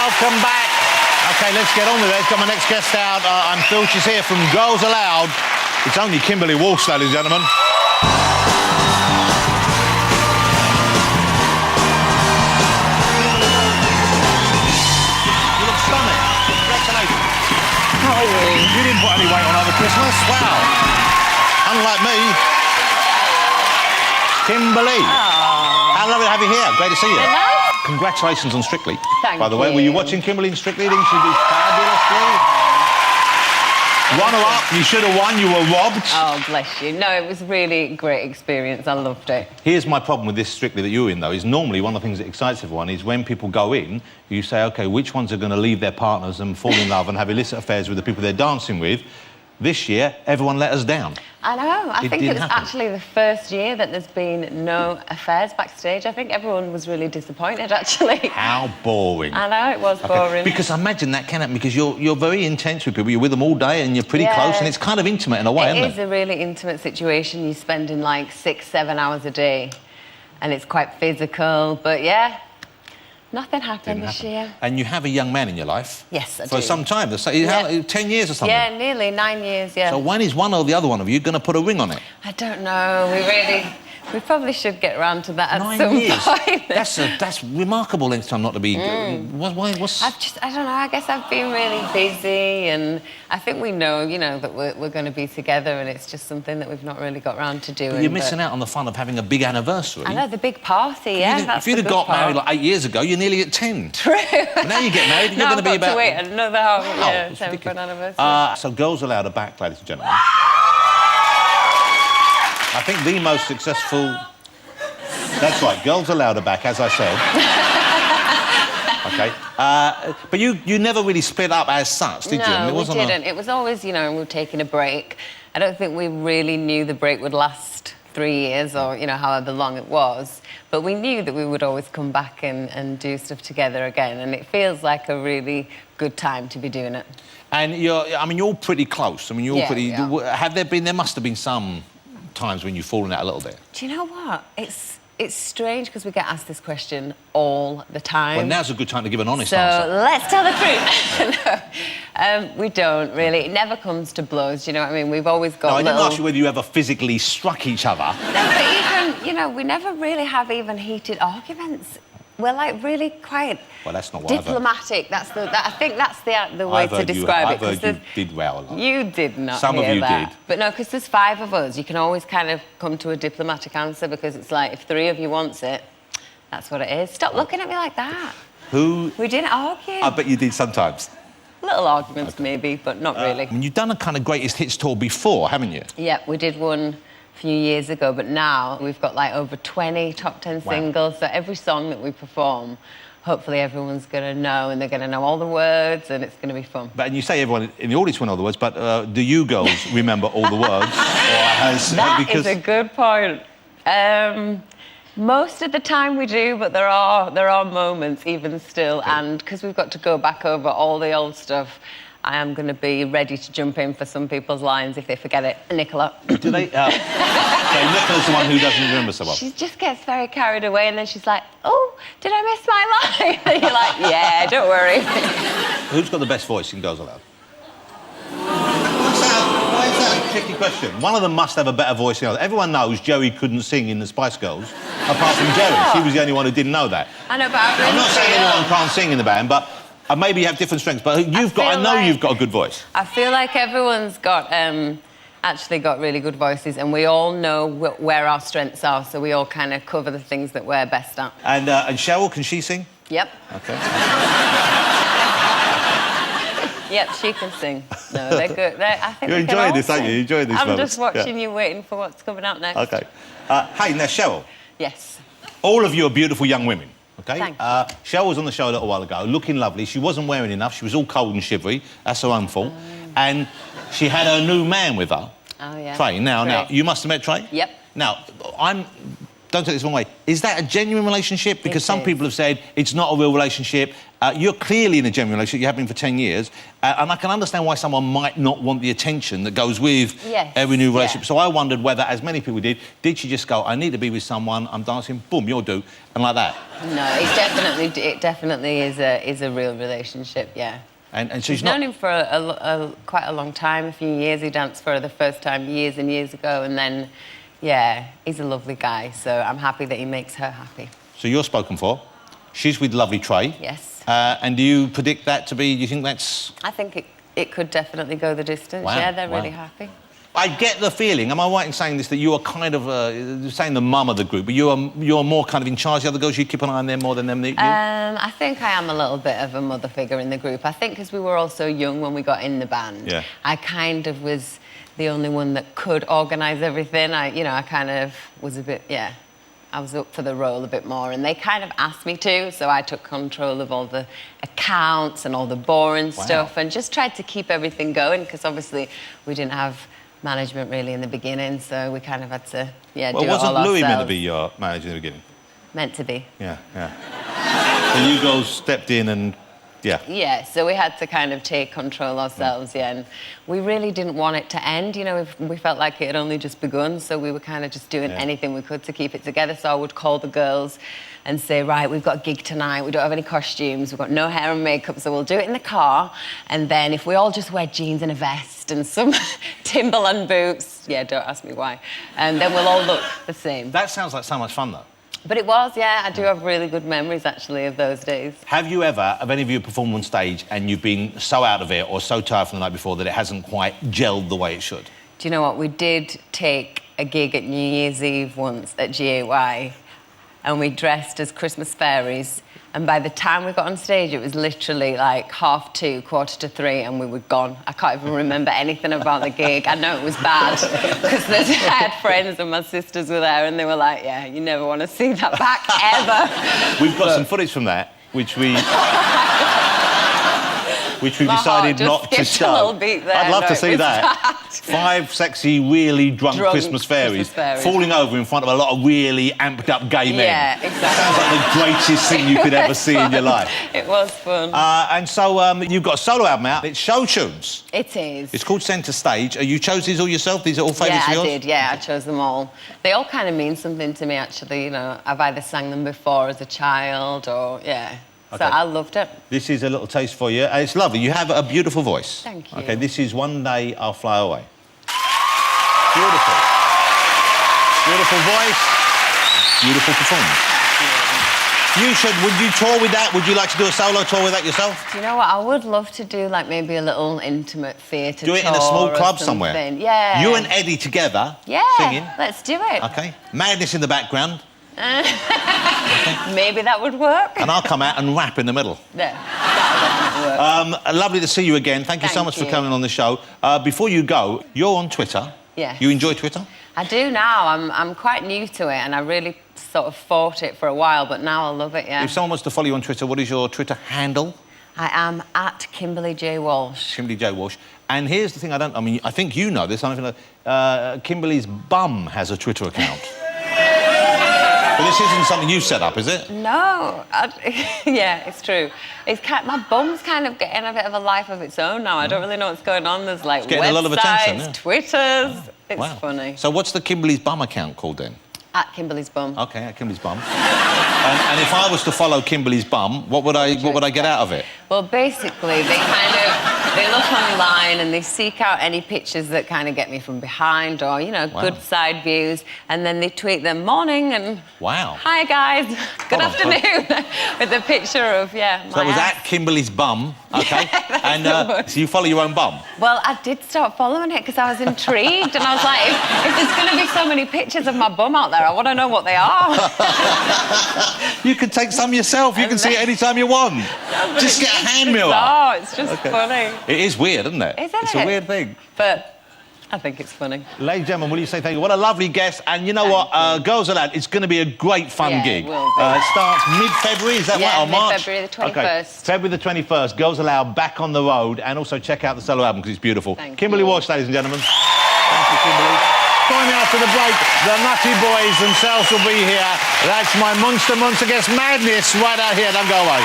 welcome back. OK, let's get on with it. Got my next guest out. I'm thrilled she's here from Girls Aloud. It's only Kimberley Walsh, ladies and gentlemen. You look stunning. Congratulations. How are you? You didn't put any weight on over Christmas. Wow. Unlike me. Kimberley. Oh. How lovely to have you here. Great to see you. Hello. Congratulations on Strictly. Thank By the way, you. were you watching Kimberley and Strictly? Didn't she do fabulously? Runner-up, you should have won, you were robbed. Oh, bless you. No, it was really a great experience. I loved it. Here's my problem with this Strictly that you're in, though, is normally one of the things that excites everyone is when people go in, you say, OK, which ones are going to leave their partners and fall in love and have illicit affairs with the people they're dancing with? This year, everyone let us down. I know. I think it was actually the first year that there's been no affairs backstage. I think everyone was really disappointed, actually. How boring. I know, it was boring. Because I imagine that can happen because you're very intense with people. You're with them all day and you're pretty close and it's kind of intimate in a way, isn't it? It is a really intimate situation. You're spending like 6-7 hours a day and it's quite physical. But, yeah, nothing happened this year. And you have a young man in your life? Yes, I do. For some time. 10 years or something? Yeah, nearly 9 years, yeah. So when is one or the other one of you going to put a ring on it? I don't know. We probably should get around to that at 9 some years. point. That's remarkable length of time not to be... What's... I don't know, I guess I've been really busy and I think we know, you know, that we're going to be together and it's just something that we've not really got round to doing. But you're missing out on the fun of having a big anniversary. I know, the big party, yeah. If you'd have got married like 8 years ago, you're nearly at 10. True. But now you get married, you're going to be about... to wait another 10 for an anniversary. So Girls Aloud are back, ladies and gentlemen. I think the most successful... That's right, Girls Aloud are back, as I said. OK. But you never really split up as such, did you? No, we didn't. It was always, you know, we were taking a break. I don't think we really knew the break would last 3 years or, you know, however long it was. But we knew that we would always come back and do stuff together again. And it feels like a really good time to be doing it. And you're pretty close. I mean, you're pretty... Yeah. There must have been some times when you've fallen out a little bit. Do you know what? It's strange because we get asked this question all the time. Well, now's a good time to give an honest answer. So let's tell the truth. No, we don't really. It never comes to blows, you know what I mean? We've always got I didn't ask you whether you ever physically struck each other. No, but even, you know, we never really have even heated arguments. We're, like, really quite... Well, that's not what diplomatic. I think that's the way to describe it. I've heard you did well a lot. You did not Some hear of you that. did. But no, because there's 5 of us, you can always kind of come to a diplomatic answer because it's like, if 3 of you wants it, that's what it is. Stop looking at me like that. We didn't argue. I bet you did sometimes. Little arguments, maybe, but not really. You've done a kind of greatest hits tour before, haven't you? Yeah, we did one a few years ago, but now we've got like over 20 top 10 singles. So every song that we perform, hopefully everyone's going to know and they're going to know all the words and it's going to be fun. And you say everyone in the audience will know all the words, but do you girls remember all the words? That is a good point. Most of the time we do, but there are moments even still, and because we've got to go back over all the old stuff, I am going to be ready to jump in for some people's lines if they forget it. Nicola. Do they? So Nicola's the one who doesn't remember so well. She just gets very carried away and then she's like, oh, did I miss my line? And you're like, yeah, don't worry. Who's got the best voice in Girls Aloud? Why is that a tricky question? One of them must have a better voice than the other. Everyone knows Joey couldn't sing in the Spice Girls, apart from Jerry. She was the only one who didn't know that. I know, but I'm not saying anyone can't sing in the band, but maybe you have different strengths. But I know you've got a good voice. I feel like everyone's got actually got really good voices, and we all know where our strengths are, so we all kind of cover the things that we're best at. And Cheryl, can she sing? Yep. Okay. Yep, she can sing. No, they're good. I think you're enjoying this, aren't you? You're enjoying this. I'm just watching you, waiting for what's coming out next. Okay. Hey, now Cheryl. Yes. All of you are beautiful young women. Okay. Thanks. Cheryl was on the show a little while ago, looking lovely. She wasn't wearing enough. She was all cold and shivery. That's her own fault. And she had her new man with her. Oh yeah. Trey. Now, you must have met Trey. Yep. Now, don't take this the wrong way. Is that a genuine relationship? Because some people have said it's not a real relationship You're clearly in a genuine relationship. You have been for 10 years. And I can understand why someone might not want the attention that goes with every new relationship. So I wondered whether, as many people did she just go, I need to be with someone, I'm dancing, boom, you'll do, and like that? No, it definitely is a real relationship, yeah. And so she's known him for quite a long time, a few years. He danced for her the first time years and years ago, and then, yeah, he's a lovely guy, so I'm happy that he makes her happy. So you're spoken for. She's with lovely Trey. Yes. And do you predict that to be, do you think that's... I think it could definitely go the distance. Wow. Yeah, they're really happy. I get the feeling, am I right in saying this, that you are kind of, saying the mum of the group, but you're more kind of in charge of the other girls, you keep an eye on them more than them, you? I think I am a little bit of a mother figure in the group. I think because we were all so young when we got in the band, I kind of was the only one that could organise everything. I kind of was a bit, I was up for the role a bit more, and they kind of asked me to, so I took control of all the accounts and all the boring stuff and just tried to keep everything going, because obviously we didn't have management really in the beginning, so we kind of had to, do it all ourselves. Wasn't Louis meant to be your manager in the beginning? Meant to be. Yeah. So you girls stepped in and, Yeah, so we had to kind of take control ourselves, and we really didn't want it to end, we felt like it had only just begun, so we were kind of just doing anything we could to keep it together. So I would call the girls and say, right, we've got a gig tonight, we don't have any costumes, we've got no hair and makeup, so we'll do it in the car, and then if we all just wear jeans and a vest and some Timberland boots, don't ask me why, and then we'll all look the same. That sounds like so much fun, though. But it was, I do have really good memories, actually, of those days. Have you ever, have any of you performed on stage and you've been so out of it or so tired from the night before that it hasn't quite gelled the way it should? Do you know what? We did take a gig at New Year's Eve once at GAY, and we dressed as Christmas fairies, and by the time we got on stage, it was literally like 2:30, 3:15, and we were gone. I can't even remember anything about the gig. I know it was bad, because I had friends and my sisters were there, and they were like, you never want to see that back, ever. We've got some footage from that, which we decided not to show. I'd love to see that. 5 sexy, really drunk Christmas fairies falling over in front of a lot of really amped up gay men. Yeah, exactly. Sounds like the greatest thing you could ever see in your life. It was fun. And so you've got a solo album out. It's show tunes. It is. It's called Centre Stage. You chose these all yourself? These are all favourites of yours? Yeah, I did. Yeah, I chose them all. They all kind of mean something to me, actually. I've either sang them before as a child or, So I loved it. This is a little taste for you. It's lovely. You have a beautiful voice. Thank you. OK, this is One Day I'll Fly Away. Beautiful. Beautiful voice. Beautiful performance. Would you tour with that? Would you like to do a solo tour with that yourself? Do you know what? I would love to do, like, maybe a little intimate theatre tour. Do it in a small club somewhere. Yeah. You and Eddie together singing. Let's do it. OK. Madness in the background. Maybe that would work. And I'll come out and rap in the middle. Yeah, that would work. Lovely to see you again. Thank you so much for coming on the show. Before you go, you're on Twitter. Yes. You enjoy Twitter? I do now. I'm quite new to it, and I really sort of fought it for a while, but now I love it, If someone wants to follow you on Twitter, what is your Twitter handle? I am at Kimberley J. Walsh. Kimberley J. Walsh. And here's the thing I think you know this. I don't know. Kimberley's bum has a Twitter account. But this isn't something you set up, is it? No. It's true. My bum's kind of getting a bit of a life of its own now. I don't really know what's going on. There's, like, getting websites, a lot of attention, Twitters. It's funny. So what's the Kimberley's bum account called then? At Kimberley's bum. OK, at Kimberley's bum. And if I was to follow Kimberley's bum, what would I get out of it? Well, basically, they look online and they seek out any pictures that kind of get me from behind or, good side views, and then they tweet them morning and... Wow. Hi, guys. Good afternoon. With a picture of, So that was at Kimberley's bum, OK? And so you follow your own bum? Well, I did start following it because I was intrigued and I was like, if there's going to be so many pictures of my bum out there, I want to know what they are. You can take some yourself. You can see it any time you want. Just get a hand mirror. Oh, it's just funny. It is weird, isn't it? It's a weird thing. But I think it's funny. Ladies and gentlemen, will you say thank you? What a lovely guest. And you know what? Girls Aloud, it's going to be a great fun gig. It will be. It starts mid-February, is that right? Or March? Mid-February the 21st. Okay. February the 21st. Girls Aloud back on the road. And also check out the solo album because it's beautiful. Kimberley Walsh, ladies and gentlemen. Thank you, Kimberley. Finally, after the break, the Nutty Boys themselves will be here. That's my Monster Months Against Madness right out here. Don't go away.